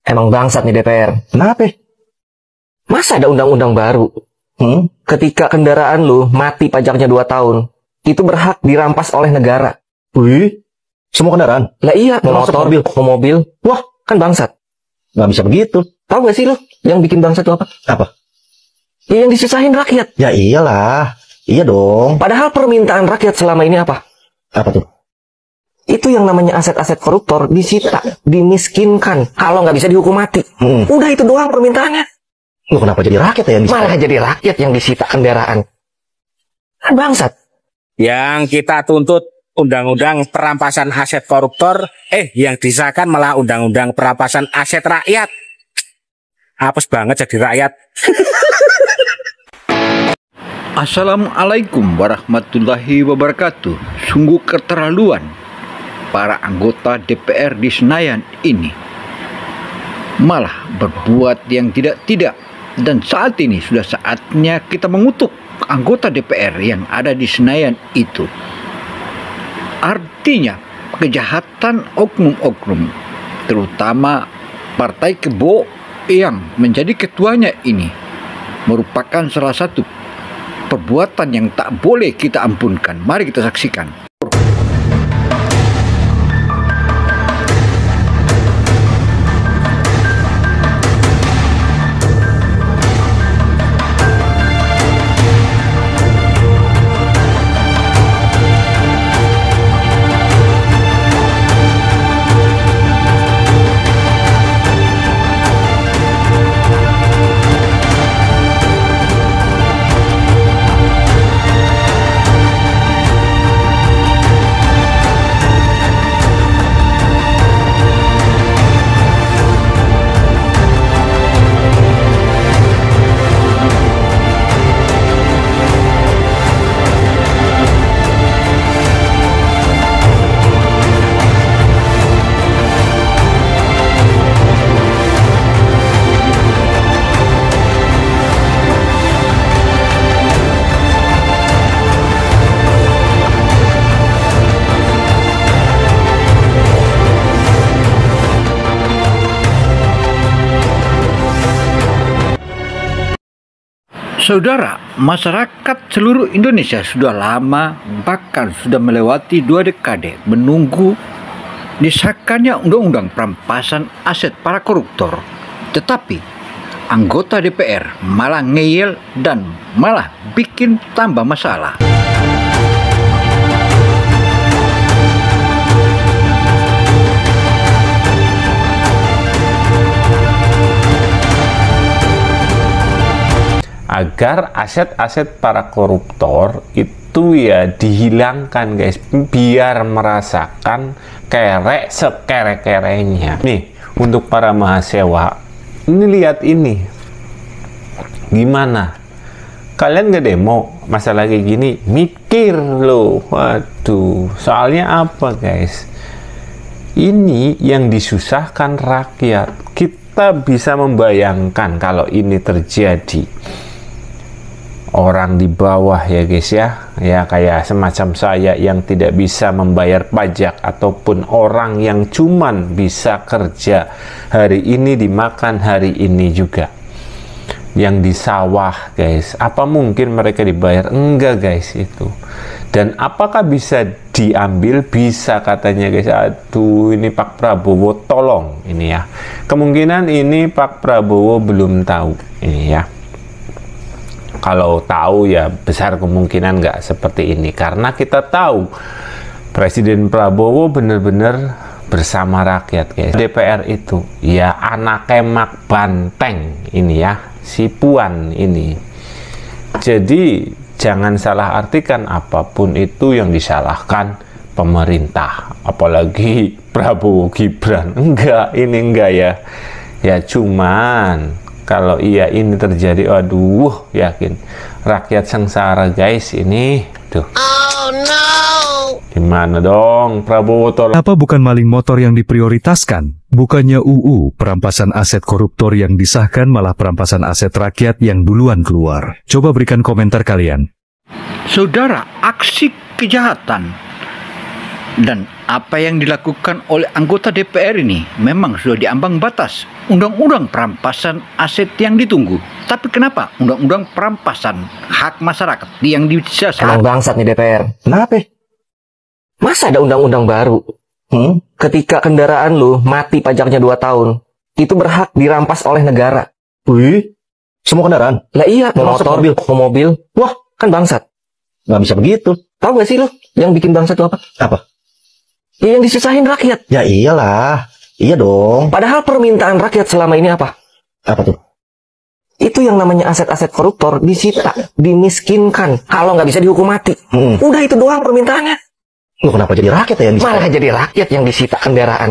Emang bangsat nih DPR. Kenapa? Masa ada undang-undang baru? Ketika kendaraan lu mati pajaknya 2 tahun, itu berhak dirampas oleh negara. Wih, semua kendaraan? Lah iya, mau Termasuk motor, mobil. mau mobil. Wah, kan bangsat. Nggak bisa begitu. Tahu gak sih lu yang bikin bangsat itu apa? Apa? Ya, yang disusahin rakyat. Ya iyalah. Iya dong. Padahal permintaan rakyat selama ini apa? Apa tuh? Itu yang namanya aset-aset koruptor disita, dimiskinkan. Kalau nggak bisa dihukum mati. Udah itu doang permintaannya. Lu kenapa jadi rakyat ya yang disita? Malah jadi rakyat yang disita kendaraan. Kan bangsat. Yang kita tuntut undang-undang perampasan aset koruptor, yang disahkan malah undang-undang perampasan aset rakyat. Apes banget jadi rakyat. Assalamualaikum warahmatullahi wabarakatuh. Sungguh keterlaluan para anggota DPR di Senayan ini. Malah berbuat yang tidak-tidak. Dan saat ini sudah saatnya kita mengutuk anggota DPR yang ada di Senayan itu. Artinya kejahatan oknum-oknum, terutama Partai Kebo yang menjadi ketuanya ini, merupakan salah satu perbuatan yang tak boleh kita ampunkan. Mari kita saksikan. Saudara, masyarakat seluruh Indonesia sudah lama, bahkan sudah melewati 2 dekade menunggu disahkannya undang-undang perampasan aset para koruptor. Tetapi anggota DPR malah ngeyel dan malah bikin tambah masalah. Agar aset-aset para koruptor itu ya dihilangkan guys, biar merasakan kerek sekere-kerenya. Nih untuk para mahasiswa, ini lihat ini gimana, kalian nggak demo masalah kayak gini, mikir loh. Waduh, soalnya apa guys, ini yang disusahkan rakyat. Kita bisa membayangkan kalau ini terjadi, orang di bawah ya guys ya kayak semacam saya yang tidak bisa membayar pajak, ataupun orang yang cuman bisa kerja hari ini dimakan hari ini juga, yang di sawah guys, apa mungkin mereka dibayar? Enggak guys itu. Dan apakah bisa diambil? Bisa katanya guys. Aduh, ini Pak Prabowo tolong ini ya. Kemungkinan ini Pak Prabowo belum tahu ini ya. Kalau tahu ya besar kemungkinan nggak seperti ini, karena kita tahu Presiden Prabowo benar-benar bersama rakyat guys. DPR itu ya anak kemak banteng ini ya, si Puan ini. Jadi jangan salah artikan apapun itu yang disalahkan pemerintah, apalagi Prabowo Gibran. Enggak, ini enggak ya. Ya cuman kalau iya ini terjadi, aduh yakin rakyat sengsara guys ini. Duh. Oh no. Gimana dong Prabowo tolong. Apa bukan maling motor yang diprioritaskan? Bukannya UU perampasan aset koruptor yang disahkan, malah perampasan aset rakyat yang duluan keluar. Coba berikan komentar kalian. Saudara, aksi kejahatan Dan apa yang dilakukan oleh anggota DPR ini memang sudah diambang batas undang-undang perampasan aset yang ditunggu. Tapi kenapa undang-undang perampasan hak masyarakat yang disahkan? Emang bangsat nih DPR. Kenapa? Masa ada undang-undang baru? Ketika kendaraan lu mati pajaknya 2 tahun, itu berhak dirampas oleh negara. Wih, semua kendaraan? Lah iya, mau Termasuk motor, mau mobil. Wah, kan bangsat. Nggak bisa begitu. Tahu gak sih lu yang bikin bangsat itu apa? Apa? Ya, yang disusahin rakyat. Ya iyalah. Iya dong. Padahal permintaan rakyat selama ini apa? Apa tuh? Itu yang namanya aset-aset koruptor disita, dimiskinkan. Kalau nggak bisa dihukum mati. Udah itu doang permintaannya. Lu kenapa jadi rakyat ya yang disita? Malah jadi rakyat yang disita kendaraan.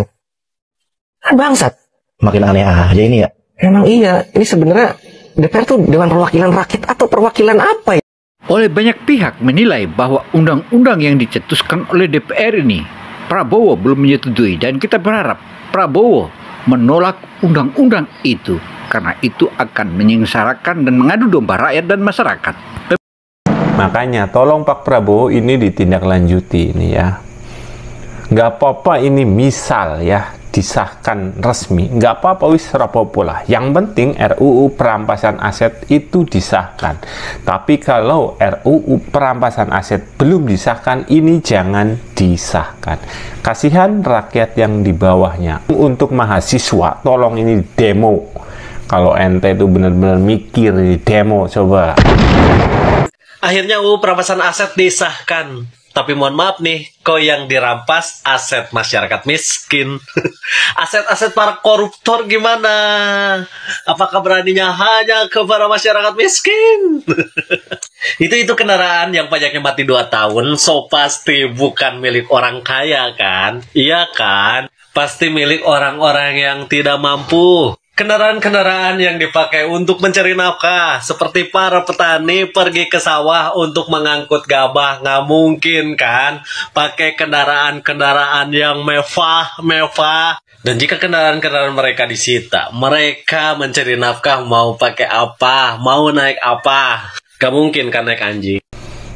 Kan bangsat. Makin aneh aja ini ya. Emang iya, ini sebenarnya DPR tuh Dewan Perwakilan Rakyat atau perwakilan apa ya? Oleh banyak pihak menilai bahwa undang-undang yang dicetuskan oleh DPR ini Prabowo belum menyetujui, dan kita berharap Prabowo menolak undang-undang itu karena itu akan menyengsarakan dan mengadu domba rakyat dan masyarakat. Makanya tolong Pak Prabowo ini ditindaklanjuti ini ya. Nggak apa-apa ini misal ya disahkan resmi, nggak apa-apa wis rapopo lah. Yang penting RUU perampasan aset itu disahkan. Tapi kalau RUU perampasan aset belum disahkan, ini jangan disahkan. Kasihan rakyat yang di bawahnya. Untuk mahasiswa, tolong ini demo. Kalau ente itu benar-benar mikir di demo, coba. Akhirnya UU perampasan aset disahkan. Tapi mohon maaf nih, kok yang dirampas aset masyarakat miskin. Aset-aset para koruptor gimana? Apakah beraninya hanya ke para masyarakat miskin? Itu kendaraan yang pajaknya mati 2 tahun, so pasti bukan milik orang kaya kan? Iya kan? Pasti milik orang-orang yang tidak mampu. Kendaraan-kendaraan yang dipakai untuk mencari nafkah, seperti para petani pergi ke sawah untuk mengangkut gabah, nggak mungkin kan pakai kendaraan-kendaraan yang mewah. Dan jika kendaraan-kendaraan mereka disita, mereka mencari nafkah mau pakai apa, mau naik apa, nggak mungkin kan naik anjing.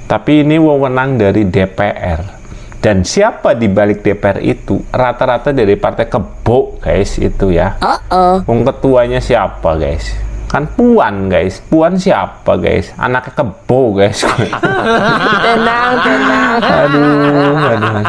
Tapi ini wewenang dari DPR. Dan siapa di balik DPR itu? Rata-rata dari partai kebo, guys, itu ya. Wong ketuanya siapa, guys? Kan Puan, guys. Puan siapa, guys? Anaknya kebo, guys. Tenang. Aduh.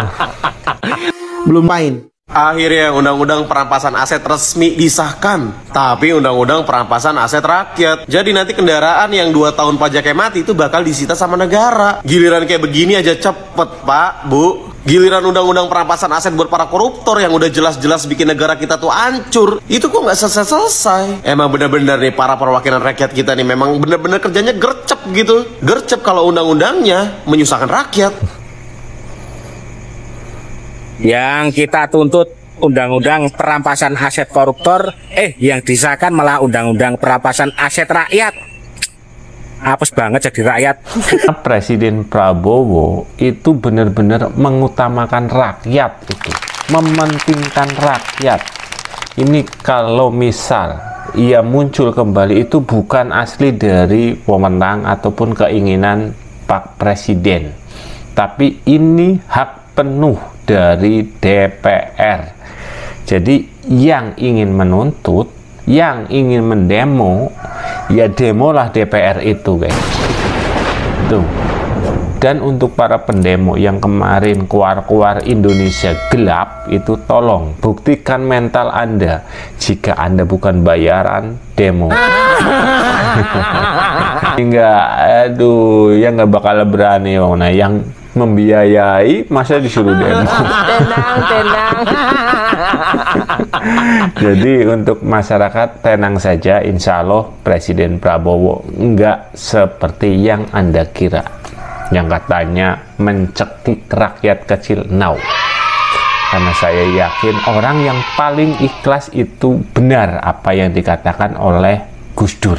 Belum main. Akhirnya undang-undang perampasan aset resmi disahkan. Tapi undang-undang perampasan aset rakyat. Jadi nanti kendaraan yang 2 tahun pajaknya mati itu bakal disita sama negara. Giliran kayak begini aja cepet, Pak, Bu. Giliran undang-undang perampasan aset buat para koruptor yang udah jelas-jelas bikin negara kita tuh hancur. Itu kok nggak selesai-selesai. Emang bener-bener nih para perwakilan rakyat kita nih memang bener-bener kerjanya gercep gitu. Gercep kalau undang-undangnya menyusahkan rakyat. Yang kita tuntut undang-undang perampasan aset koruptor, yang disahkan malah undang-undang perampasan aset rakyat. Apes banget jadi rakyat. Presiden Prabowo itu benar-benar mengutamakan rakyat itu, mementingkan rakyat. Ini kalau misal ia muncul kembali itu bukan asli dari wewenang ataupun keinginan Pak Presiden, tapi ini hak penuh dari DPR. Jadi yang ingin menuntut, yang ingin mendemo, ya demolah DPR itu, guys. Tuh. Dan untuk para pendemo yang kemarin keluar-keluar Indonesia gelap, itu tolong buktikan mental Anda. Jika Anda bukan bayaran, demo. Enggak, aduh, ya nggak bakal berani. Nah, yang membiayai masa disuruh demo. Tenang. Jadi untuk masyarakat tenang saja, insya Allah Presiden Prabowo enggak seperti yang Anda kira, yang katanya mencekik rakyat kecil. No, karena saya yakin orang yang paling ikhlas itu benar apa yang dikatakan oleh Gus Dur.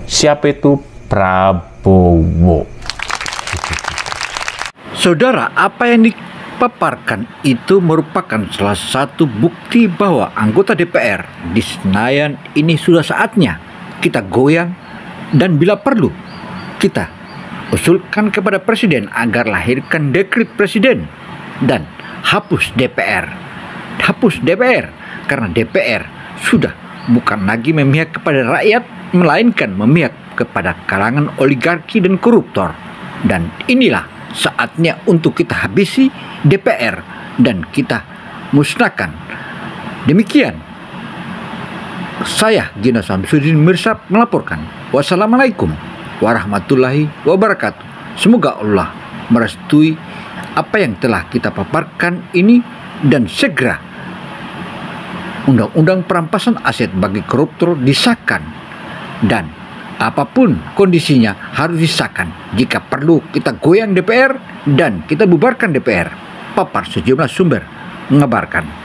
Siapa itu? Prabowo. Saudara, apa yang dipaparkan itu merupakan salah satu bukti bahwa anggota DPR di Senayan ini sudah saatnya kita goyang, dan bila perlu kita usulkan kepada Presiden agar lahirkan dekret Presiden dan hapus DPR. Hapus DPR karena DPR sudah bukan lagi memihak kepada rakyat, melainkan memihak kepada kalangan oligarki dan koruptor. Dan inilah saatnya untuk kita habisi DPR dan kita musnahkan. Demikian saya Gina Samsudin Mirsad melaporkan. Wassalamualaikum warahmatullahi wabarakatuh. Semoga Allah merestui apa yang telah kita paparkan ini dan segera undang-undang perampasan aset bagi koruptor disahkan, dan apapun kondisinya harus disahkan. Jika perlu kita goyang DPR dan kita bubarkan DPR. Papar sejumlah sumber mengabarkan.